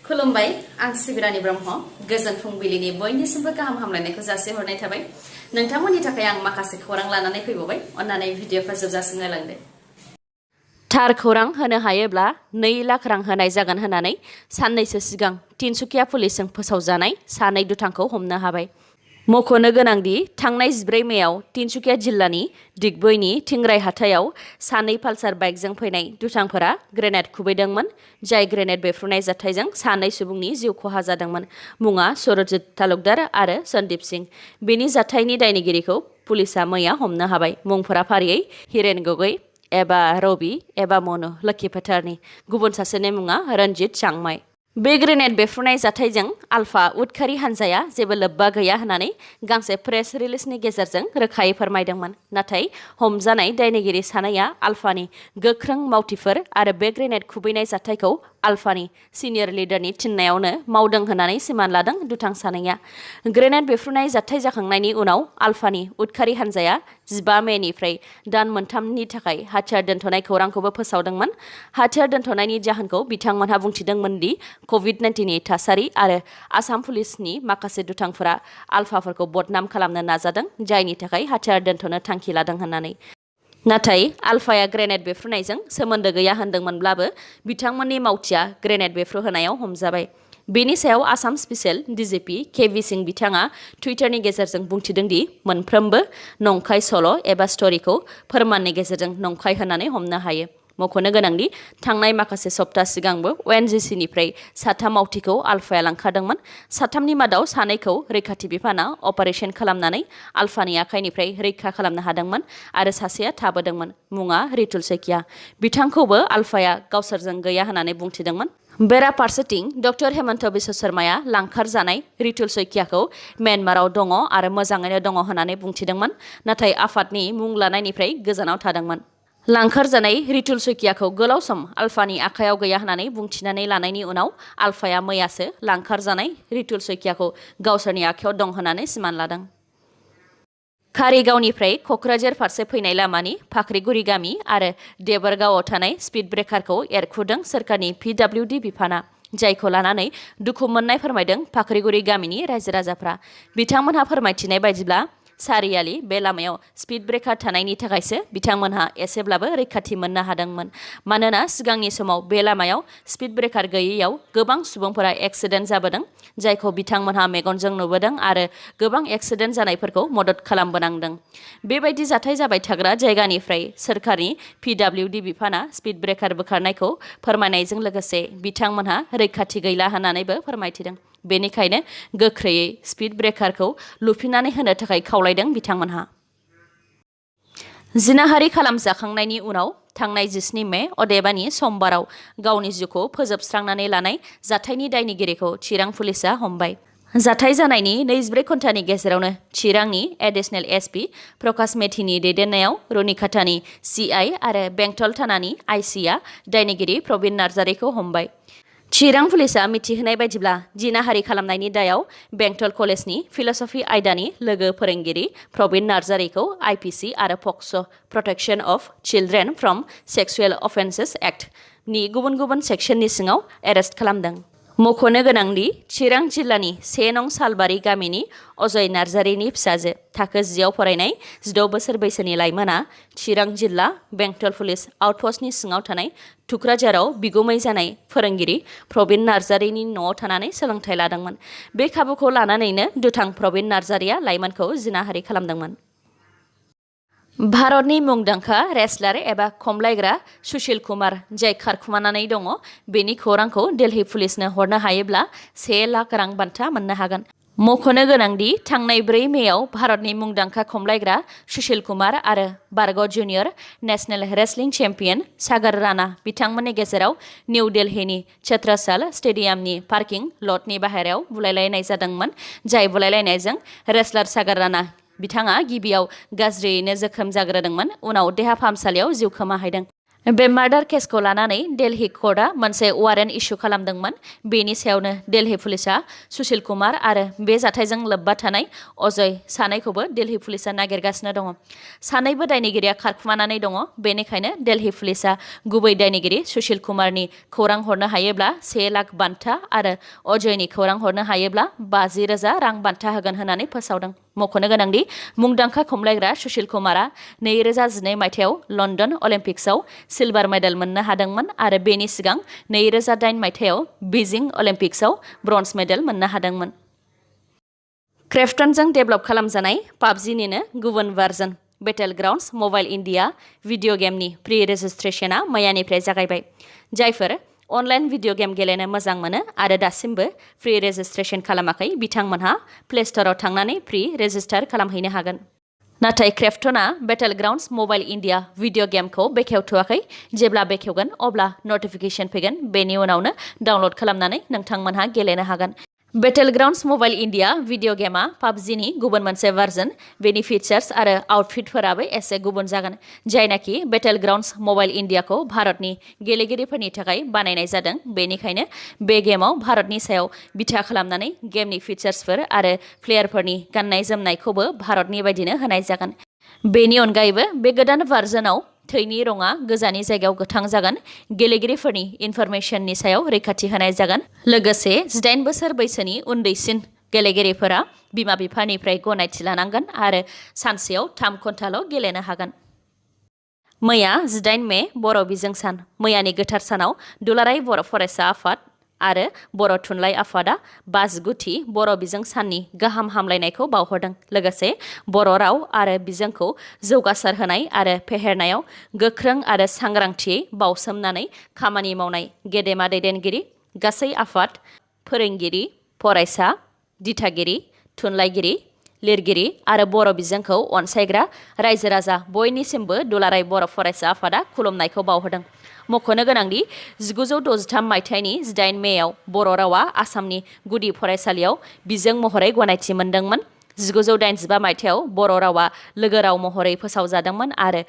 खुलुमबाय आं सिबिरानि ब्रह्म गोजोन फुंबिलिनि बयनिसिमबो गाहाम हामलायनायखौ जासिहरनाय थाबाय नोंथांमोननि थाखाय आं माखासे खौरां लानानै फैबावबाय अन्नानै भिडिअखौ जोबजासिम नायलांदो थार खौरां होनो हायोब्ला 2 लाख रां होनाय जागोन होननानै साननैसो सिगां तिनसुकिया पुलिसजों फोसावजानाय सानै दुथांखौ हमनो हाबाय मख'नो गोनांदि थांनाय 14 मेआव तिनसुकिया जिल्लानि दिगबैनि थिंराय हाथायाव सानै पालसार बाइकजों फैनाय दुथांफोरा ग्रेनेड खुबैदोंमोन जाय ग्रेनेड बेफ्रुनाय जाथायजों सानै सुबुंनि जिउ खहा जादोंमन मुङा सरजित तालुकदार आरो सन्दीप सिंह बेनि जाथायनि दायनिगिरिखौ पुलिसा मैया हमनो हाबाय मुंफोरा फारियै हिरेन गगৈ एबा रवि एबा मनु लोखि फोथारनि गुबुन सासेनि मुङा रनजित चांमाई बे ग्रेनेड बेफ्रुनाय जाथायजों आल्फा उदखारि हान्जाया जेबो लोब्बा गैया होननानै गांसे प्रेस रिलिजनि गेजेरजों रोखायै फोरमायदोंमोन नाथाय हमजानाय दायनिगिरि सानैया आल्फानि गोख्रों मावथिफोर आरो बे ग्रेनेड खुबैनाय जाथायखौ आल्फानि सिनियर लिडारनि थिननायावनो मावदों होननानै सिमान लादों दुथां सानैया ग्रेनेड बेफ्रुनाय जाथाय जाखांनायनि उनाव आल्फानि उदखारि हान्जाया 15 मेनिफ्राय दान मोनथामनि थाखाय हाथियार दोनथ'नाय खौरांखौबो फोसावदोंमोन हाथियार दोनथ'नायनि जाहोनखौ बिथांमोनहा बुंथिदोंमोन दि COVID-19नि थासारि आरो आसाम पुलिसनि माखासे दुथांफोरा आल्फाफोरखौ बदनाम खालामनो नाजादों जायनि थाखाय हाथियार दोनथ'नो थांखि लादों होननानै नाथाय आल्फाया ग्रेनेड बेफ्रुनायजों सोमोन्दो गैया होनदोंमोनब्लाबो बिथांमोननि मावथिया ग्रेनेड बेफ्रुहोनायाव हमजाबाय बेनि सायाव Assam special DGP KV Singh बिथाङा टुइटारनि गेजेरजों बुंथिदों दि मोनफ्रोमबो नंखाय सल' एबा स्ट'रिखौ फोरमाननि गेजेरजों नंखाय होननानै हमनो हायो मख'नो गोनांदि थांनाय माखासे सप्ता सिगांबो ONGCनिफ्राय साथाम मावथिखौ आल्फाया लांखादोंमोन साथामनि मादाव सानैखौ रैखाथि बिफाना अपारेशन खालामनानै आल्फानि आखाइनिफ्राय रैखा खालामनो हादोंमोन आरो सासेया थाबोदोंमोन मुङा रितुल सैकिया बिथांखौबो आल्फाया गावसोरजों गैया होननानै बुंथिदोंमोन बेराफारसेथिं डक्टर हेमन्त बिश्व शर्माया लांखारजानाय रितुल सैकियाखौ म्यानमाराव दङ आरो मोजाङैनो दङ होननानै बुंथिदोंमोन नाथाय आफादनि मुं लानायनिफ्राय गोजानाव थादोंमोन लांखारजानाय रितुल सैकियाखौ गोलाव सम आल्फानि आखायाव गैया होननानै बुंथिनानै लानायनि उनाव आल्फाया मैयासो लांखारजानाय रितुल सैकियाखौ गावसोरनि आखायाव दं होननानै सिमान लादों कारिगावनिफ्राय क'क्राझार फारसे फैनाय लामानि फाख्रिगुरि गामि आरो देबोरगावआव थानाय स्पीड ब्रेकारखौ एरखुदों सोरखारनि PWD बिफाना जायखौ लानानै दुखु मोननाय फोरमायदों फाख्रिगुरि गामिनि रायजो राजाफ्रा बिथांमोनहा फोरमायथिनाय बायदिब्ला सारियालि बे लामायाव स्पीड ब्रेकार थानायनि थाखायसो बिथांमोनहा एसेब्लाबो रैखाथि मोननो हादोंमोन मानोना सिगांनि समाव बे लामायाव स्पीड ब्रेकार गैयैयाव गोबां सुबुंफोरा एक्सिडेन्ट जाबोदों जायखौ बिथांमोनहा मेगनजों नुबोदों आरो गोबां एक्सिडेन्ट जानायफोरखौ मदद खालामबोनांदों बेबायदि जाथाय जाबाय थाग्रा जायगानिफ्राय सोरखारनि PWD बिफाना स्पीड ब्रेकार बोखारनायखौ फोरमायनायजों लोगोसे बिथांमोनहा रैखाथि गैला होननानैबो फोरमायथिदों बेनिखायनो गोख्रैयै स्पीड ब्रेकारखौ लुफिननानै होनो थाखाय खावलायदों बिथांमोनहा जिनाहारि खालामजाखांनायनि उनाव थांनाय 17 मे अदेबानि समबाराव गावनि जिउखौ फोजोबस्रांनानै लानाय जाथायनि दायनिगिरिखौ चिरां पुलिसा हमबाय जाथाय जानायनि 24 घन्टानि गेजेरावनो चिरांनि एडिशनेल SP प्रकाश मेथिनि दैदेननायाव रुनिकाटानि CI आरो बेंटल थानानि ICआ दायनिगिरि प्रबिन नार्जारिखौ हमबाय चिरां पुलिसा मिथिहोनाय बायदिब्ला जिनाहारि खालामनायनि दायाव बेंटल कलेजनि फिल'सफि आयदानि लोगो फोरोंगिरि प्रबिन नार्जारिखौ IPC आरो POCSO' protection of children from sexual offences act नि गुबुन गुबुन सेक्सननि सिङाव एरेस्ट खालामदों मख'नो गोनांदि चिरां जिल्लानि 1 नं सालबारि गामिनि अजय नार्जारिनि फिसाजो थाखो 10 आव फरायनाय 16 बोसोर बैसोनि लाइमोना चिरां जिल्ला बेंटल पुलिस आउटपस्टनि सिङाव थानाय थुक्राझाराव बिगुमै जानाय फोरोंगिरि प्रबिन नार्जारिनि न'आव थानानै सोलोंथाइ लादोंमोन बे खाबुखौ लानानैनो दुथां प्रबिन नार्जारिया लाइमोनखौ जिनाहारि खालामदोंमोन भारतनि मुंदांखा रेसलार एबा खमलायग्रा सुशील कुमार जाय खारखुमानानै दङ बेनि खौरांखौ दिल्ली पुलिसनो हरनो हायोब्ला 1 लाख रां बान्था मोननो हागोन मख'नो गोनांदि थांनाय 4 मेआव भारतनि मुंदांखा खमलायग्रा सुशील कुमार आरो बारग' जुनियर नेशनेल रेसलिं चेम्पियन सागर राणा बिथांमोननि गेजेराव निउ दिल्लीनि छत्रसाल स्टेडियामनि पार्किं लटनि बाहेरायाव बुलायलायनाय जादोंमोन जाय बुलायलायनायजों रेसलार सागर राणा बिथाङा गिबियाव गाज्रियैनो जोखोम जाग्रोदोंमोन उनाव देहा फाहामसालियाव जिउ खोमाहैदों बे मार्डार केसखौ लानानै दिल्ली कर्टआ मोनसे वारेन्ट इस्यु खालामदोंमोन। बेनि सायावनो दिल्ली पुलिसआ सुशील कुमार आरो बे जाथायजों लोब्बा थानाय अजय सानैखौबो दिल्ली पुलिसआ नागिरगासिनो दङ। सानैबो दायनिगिरिया खारखुमानानै दङ। बेनिखायनो दिल्ली पुलिसआ गुबै दायनिगिरि सुशील कुमारनि खौरां हरनो हायोब्ला 1 लाख बान्था आरो अजयनि खौरां हरनो हायोब्ला 50,000 रां बान्था होगोन होननानै फोसावदों। मख'नो गोनांदि मुंदांखा खमलायग्रा सुशील कुमारआ 2012 मायथाइयाव लन्दन अलिम्पिक्सआव सिलभार मेडेल मोननो हादोंमोन आरो बेनि सिगां 2008 मायथाइयाव बीजिं अलिम्पिक्सआव ब्रन्ज मेडेल मोननो हादोंमोन। क्रेफ्टनजों डेभेलप खालामजानाय पाबजिनिनो गुबुन भार्जन बेटलग्राउन्ड्स मबाइल इन्डिया भिडिअ गेमनि प्रि रेजिस्ट्रेशना मैयानिफ्राय जागायबाय। जायफोर अनलाइन भिडिअ गेम गेलेनो मोजां मोनो आरो दासिमबो प्रि रेजिस्ट्रेशन खालामाखै बिथांमोनहा प्ले स्ट'राव थांनानै प्रि रेजिस्टार खालामहैनो हागोन। नाथाय क्रेफ्टना बेटलग्राउन्ड्स मबाइल इन्डिया भिडिअ गेमखौ बेखेवथ'वाखै। जेब्ला बेखेवगोन अब्ला नटिफिकेशन फैगोन। बेनि उनावनो डाउनल'ड खालामनानै नोंथांमोनहा गेलेनो हागोन। बेटलग्राउन्ड्स मबाइल इन्डिया भिडिअ गेमा पाबजिनि गुबुन मोनसे भार्जन। बेनि फीचार्स आरो आउटफिटफोराबो एसे गुबुन जागोन। जायनाखि बेटलग्राउन्ड्स मबाइल इन्डियाखौ भारतनि गेलेगिरिफोरनि थाखाय बानायनाय जादों। बेनिखायनो बे गेमाव भारतनि सायाव बिथा खालामनानै गेमनि फीचार्सफोर आरो प्लेयारफोरनि गाननाय जोमनायखौबो भारतनि बायदिनो होनाय जागोन। बेनि अनगायैबो बे गोदान भार्जनाव थैनि रङा गोजानि जायगायाव गोथां जागोन। गेलेगिरिफोरनि इनफरमेशननि सायाव रैखाथि होनाय जागोन। लोगोसे 18 बोसोर बैसोनि उन्दैसिन गेलेगिरिफोरा बिमा बिफानिफ्राय गनायथि लानांगोन आरो सानसेयाव 3 घन्टाल' गेलेनो हागोन। मैया 18 मे बर' बिजों सान। मैयानि गोथार सानाव दुलाराय बर' फरायसा आफाद आरो बर' थुनलाइ आफादा 59थि बर' बिजों साननि गाहाम हामलायनायखौ बावहरदों। लोगोसे बर' राव आरो बिजोंखौ जौगासार होनाय आरो फेहेरनायाव गोख्रों आरो सांग्रांथियै बावसोमनानै खामानि मावनाय गेदेमा दैदेनगिरि, गासै आफाद, फोरोंगिरि, फरायसा, दिथागिरि, थुनलाइगिरि, लिरगिरि आरो बर' बिजोंखौ अनसायग्रा रायजो राजा बयनिसिमबो दुलाराय बर' फरायसा आफादा खुलुमनायखौ बावहरदों। मख'नो गोनांदि 1963 मायथाइनि 18 मेयाव बर' रावा आसामनि गुदि फरायसालियाव बिजों महरै गनायथि मोनदोंमोन। 1985 मायथाइयाव बर' रावा लोगो राव महरै फोसावजादोंमोन आरो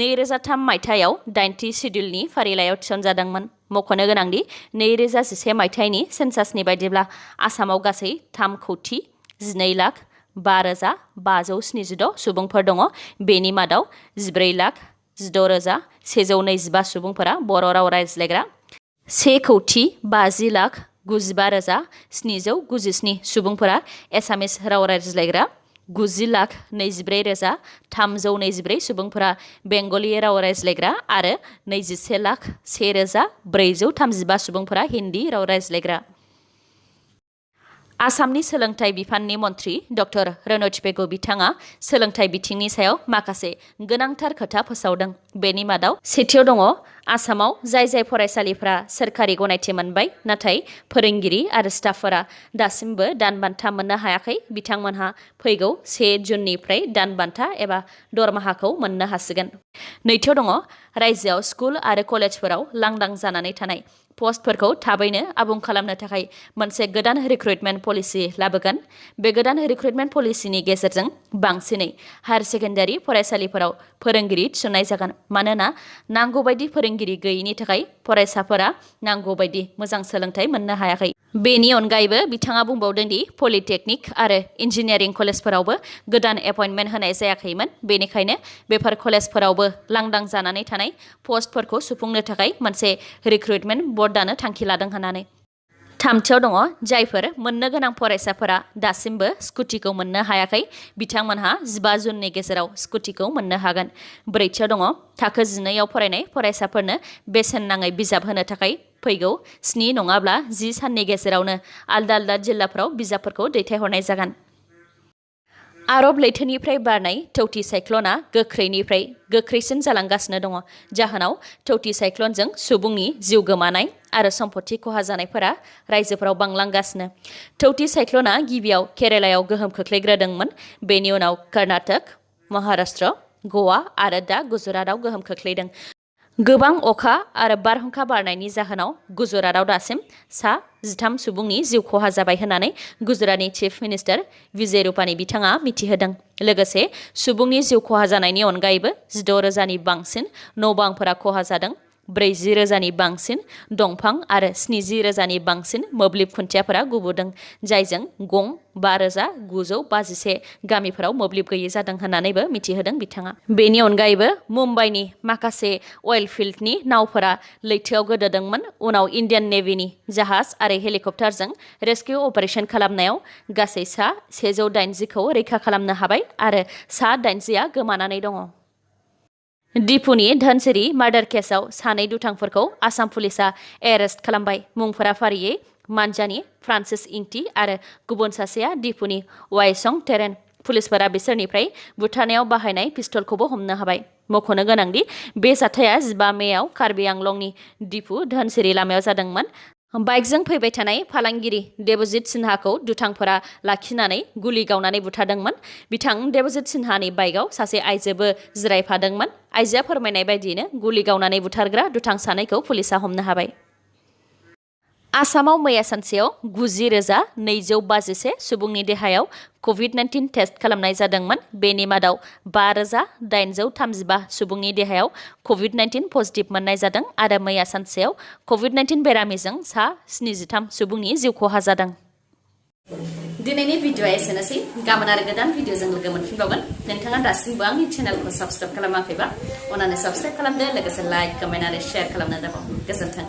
2003 मायथाइयाव 8थि सिडिउलनि फारिलाइयाव थिसनजादोंमोन। मख'नो गोनांदि 2011 मायथाइनि सेन्सासनि बायदिब्ला आसामाव गासै 3,12,05,576 सुबुंफोर दङ। बेनि मादाव 14,16,125 सुबुंफोरा बर' राव रायज्लायग्रा, 1,50,95,797 सुबुंफोरा एसामिस राव रायज्लायग्रा, 90,24,324 सुबुंफोरा बेंगली राव रायज्लायग्रा आरो 21,01,435 सुबुंफोरा हिन्दी राव रायज्लायग्रा। आसामनि सोलोंथाइ बिफाननि मन्थ्रि डक्टर रनज पेगु बिथाङा सोलोंथाइ बिथिंनि सायाव माखासे गोनांथार खोथा फोसावदों। बेनि मादाव सेथियाव दङ आसामाव जाय फरायसालिफ्रा सोरखारि गनायथि मोनबाय नाथाय फोरोंगिरि आरो स्टाफफोरा दासिमबो दान बान्था मोननो हायाखै बिथांमोनहा फैगौ 1 जुननिफ्राय दान बान्था एबा दरमाहाखौ मोननो हासिगोन। नैथियाव दङ रायजोआव स्कुल आरो कलेजफोराव लांदां जानानै थानाय पस्टफोरखौ थाबैनो आबुं खालामनो थाखाय मोनसे गोदान रिक्रुटमेन्ट पलिसि लाबोगोन। बे गोदान रिक्रुटमेन्ट पलिसिनि गेजेरजों बांसिनै हायार सेकेन्डारि फरायसालिफोराव फोरोंगिरि थिसननाय जागोन। मानोना नांगौबायदि फोरोंगिरि गैयैनि थाखाय फरायसाफोरा नांगौबायदि मोजां सोलोंथाइ मोननो हायाखै। बेनि अनगायैबो बिथाङा बुंबावदों दि पलिटेकनिक आरो इन्जिनियारिं कलेजफोरावबो गोदान एपइन्टमेन्ट होनाय जायाखैमोन। बेनिखायनो बेफोर कलेजफोरावबो लांदां जानानै थानाय पस्टफोरखौ सुफुंनो थाखाय मोनसे रिक्रुटमेन्ट बर्ड दानो थांखि लादों होननानै। थामथियाव दङ जायफोर मोननो गोनां फरायसाफोरा दासिमबो स्कुटिखौ मोननो हायाखै बिथांमोनहा 15 जुननि गेजेराव स्कुटिखौ मोननो हागोन। ब्रैथियाव दङ थाखो 12आव फरायनाय फरायसाफोरनो बेसेन नाङै बिजाब होनो थाखाय फैगौ 7 नङाब्ला 10 साननि गेजेरावनो आलदा आलदा जिल्लाफोराव बिजाबफोरखौ दैथायहरनाय जागोन। आरब लैथोनिफ्राय बारनाय टौटि साइक्ल'ना गोख्रैनिफ्राय गोख्रैसिन जालांगासिनो दङ। जाहोनाव टौटि साइक्ल'नजों सुबुंनि जिउ गोमानाय आरो सम्पति खहा जानायफोरा रायजोफोराव बांलांगासिनो। टौटि साइक्ल'ना गिबियाव केरेलायाव गोहोम खोख्लैग्रोदोंमोन। बेनि उनाव कर्नाटक, महाराष्ट्र, गवा आरो दा गुजरातआव गोहोम खोख्लैदों। गोबां अखा आरो बारहुंखा बारनायनि जाहोनाव गुजरातआव दासिम सा 13 सुबुंनि जिउ खहा जाबाय होननानै गुजरातनि चिफ मिनिस्टार विजय रुपानी बिथाङा मिथिहोदों। लोगोसे सुबुंनि जिउ खहा जानायनि अनगायैबो 16,000नि बांसिन न' बांफोरा खहा जादों। 40,000नि बांसिन दंफां आरो 70,000नि बांसिन मोब्लिब खुन्थियाफोरा गुबुदों, जायजों गं 5,951 गामिफोराव मोब्लिब गैयै जादों होननानैबो मिथिहोदों बिथाङा। बेनि अनगायैबो मुम्बाइनि माखासे अइल फिल्डनि नावफोरा लैथोआव गोदोदोंमोन। उनाव इन्डियान नेभिनि जाहाज आरो हेलिकप्टारजों रेस्किउ अपारेशन खालामनायाव गासै सा 180खौ रैखा खालामनो हाबाय आरो सा 80आ गोमानानै दङ। दिपुनि धनसिरि मार्डार केसआव सानै दुथांफोरखौ आसाम पुलिसा एरेस्ट खालामबाय। मुंफोरा फारियै मानजानि फ्रान्सिस इंटी आरो गुबुन सासेया दिपुनि वाइसं टेरेन। पुलिसफोरा बिसोरनिफ्राय बुथारनायाव बाहायनाय पिस्तलखौबो हमनो हाबाय। मख'नो गोनांदि बे जाथाया 15 मेआव कार्बि आंलंनि दिपु धनसिरि लामायाव जादोंमोन। बाइकजों फैबाय थानाय फालांगिरि देबजित सिन्हाखौ दुथांफोरा लाखिनानै गुलि गावनानै बुथारदोंमोन। बिथां देबजित सिन्हानि बाइकआव सासे आइजोबो जिरायफादोंमोन। आइजोआ फोरमायनाय बायदियैनो गुलि गावनानै बुथारग्रा दुथां सानैखौ पुलिसा हमनो हाबाय। आसामाव मैया सानसेयाव 90,251 सुबुंनि देहायाव कभिड-19 टेस्ट खालामनाय जादोंमोन। बेनि मादाव 5,835 सुबुंनि देहायाव कभिड-19 पजिटिभ मोननाय जादों आरो मैया सानसेयाव कभिड-19 बेरामिजों सा 73 सुबुंनि जिउ खहा जादों। दिनैनि भिडिअ'आ एसेनोसै। गाबोन आरो गोदान भिडिअ'जों लोगो मोनफिनबावगोन। नोंथाङा दासिमबो आंनि चेनेलखौ साबस्क्राइब खालामाखैबा अन्नानै साबस्क्राइब खालामदो, लोगोसे लाइक, कमेन्ट आरो शेयार खालामनो दाबाव। गोजोन्थों।